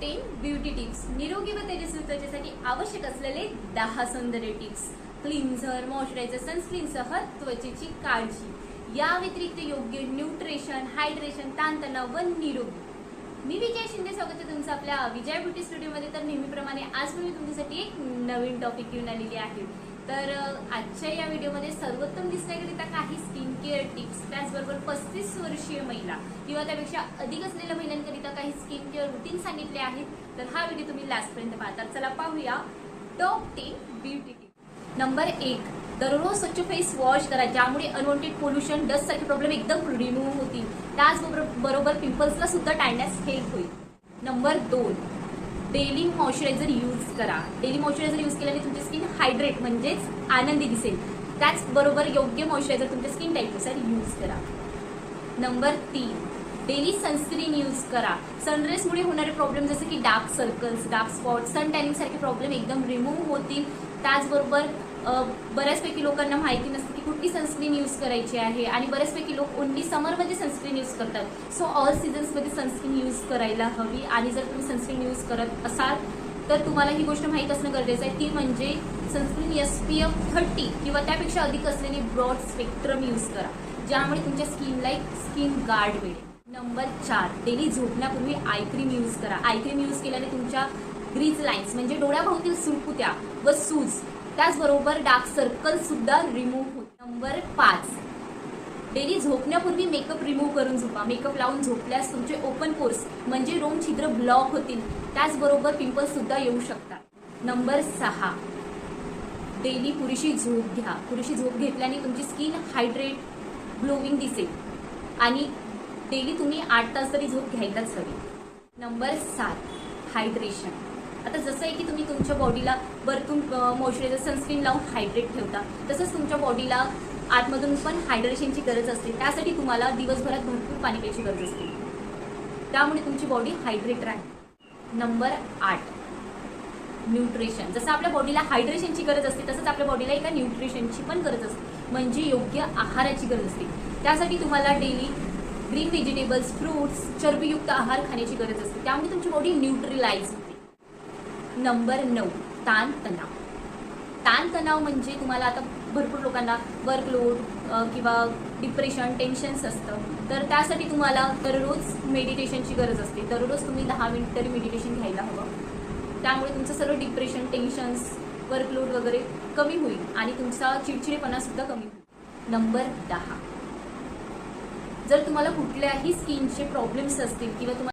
10 beauty tips, निरोगी व तेजस्वी त्वचेसाठी आवश्यक असलेले 10 सौंदर्य टिप्स, क्लिन्झर, मॉइश्चरायझर, सनस्क्रीनसह त्वचेची काळजी, या व्यतिरिक्त योग्य न्यूट्रिशन, हायड्रेशन, ताणतणाव व निरोगी. मी विजय शिंदे, स्वागत आहे तुमचं आपल्या विजय ब्युटी स्टुडिओमध्ये. तर नेहमीप्रमाणे आज मी तुमच्यासाठी एक नवीन टॉपिक घेऊन आलेली आहे. तर आजच्या या व्हिडिओमध्ये सर्वोत्तम दिसण्याकरिता काही स्किन केअर टिप्स, त्याचबरोबर 35 वर्षीय महिला किंवा त्यापेक्षा अधिक असलेल्या महिलांकरिता काही स्किन केअर रुटीन सांगितले आहेत. तर हा व्हिडिओ तुम्ही लास्टपर्यंत पाहता. चला पाहूया टॉप 10 ब्युटी टिप्स. नंबर 1, दररोज स्वच्छ फेस वॉश करा, ज्यामुळे अनवॉन्टेड पोल्युशन, डस्ट सारखे प्रॉब्लेम एकदम रिमूव्ह होतील. त्याचबरोबर पिंपल्सला सुद्धा टाळण्यास हेल्प होईल. नंबर 2, डेली मॉइश्चरायझर यूज करा. डेली मॉइश्चरायझर यूज केल्याने तुमची स्किन हायड्रेट म्हणजेच आनंदी दिसेल. त्याचबरोबर योग्य मॉइश्चरायझर तुमच्या स्किन टाईपनुसार यूज करा. नंबर 3, डेली सनस्क्रीन यूज करा. सनरेजमुळे होणारे प्रॉब्लेम जसे की डार्क सर्कल्स, डार्क स्पॉट, सन टॅनिंग सारखे प्रॉब्लेम एकदम रिमूव्ह होतील. त्याचबरोबर बऱ्याचपैकी लोकांना माहिती नसते की कुठली सनस्क्रीन यूज करायची आहे आणि बऱ्याचपैकी लोक ओन्ली समरमध्ये सनस्क्रीन यूज करतात. सो ऑल सीझन्समध्ये सनस्क्रीन यूज करायला हवी. आणि जर तुम्ही सनस्क्रीन यूज करत असाल तर तुम्हाला ही गोष्ट माहीत असणं गरजेचं आहे, ती म्हणजे सनस्क्रीन SPF 30 किंवा त्यापेक्षा अधिक असलेली ब्रॉड स्पेक्ट्रम यूज करा, ज्यामुळे तुमच्या स्किनला एक स्किन गार्ड मिळेल. नंबर 4, डेली झोपण्यापूर्वी आय क्रीम यूज करा. आय क्रीम यूज केल्याने तुमच्या ग्रीज लाईन्स म्हणजे डोळ्याभोवतील सुरकुत्या व सूज, त्याचबरोबर डार्क सर्कल सुद्धा रिमूव्ह होते. नंबर 5, डेली झोपण्यापूर्वी मेकअप रिमूव्ह करून झोपा. मेकअप लावून झोपल्यास तुमचे ओपन पोर्स म्हणजे रोम छिद्र ब्लॉक होतील. त्याचबरोबर पिंपल्स सुद्धा येऊ शकतात. नंबर 6, डेली पुरेशी झोप घ्या. पुरेशी झोप घेतल्याने तुमची स्किन हायड्रेट, ग्लोविंग दिसेल. आणि डेली तुम्ही 8 तास तरी झोप घ्यायलाच हवी. Number 7, hydration. आता जसं आहे की तुम्ही तुमच्या बॉडीला वरतून मॉइश्चरायझर, सनस्क्रीन लावून हायड्रेट ठेवता, तसंच तुमच्या बॉडीला आतमधून पण हायड्रेशनची गरज असते. त्यासाठी तुम्हाला दिवसभरात भरपूर पाणी प्यायची गरज असते, त्यामुळे तुमची बॉडी हायड्रेट राहील. Number 8, nutrition. जसं आपल्या बॉडीला हायड्रेशनची गरज असते तसंच आपल्या बॉडीला एका न्यूट्रिशनची पण गरज असते, म्हणजे योग्य आहाराची गरज असते. त्यासाठी तुम्हाला डेली ग्रीन व्हेजिटेबल्स, फ्रूट्स, चरबीयुक्त आहार खाण्याची गरज असते, त्यामुळे तुमची बॉडी न्यूट्रिलाइज होते. नंबर 9, ताणतणाव. ताणतणाव म्हणजे तुम्हाला आता भरपूर लोकांना वर्कलोड किंवा डिप्रेशन, टेन्शन्स असतं. तर त्यासाठी तुम्हाला दररोज मेडिटेशनची गरज असते. दररोज तुम्ही 10 मिनिट तरी मेडिटेशन घ्यायला हवं. त्यामुळे तुमचं सर्व डिप्रेशन, टेन्शन्स, वर्कलोड वगैरे कमी होईल आणि तुमचा चिडचिडेपणा सुद्धा कमी होईल. नंबर 10, जर तुम्हाला कुठल्याही स्किनचे प्रॉब्लेम्स असतील किंवा तुम्हाला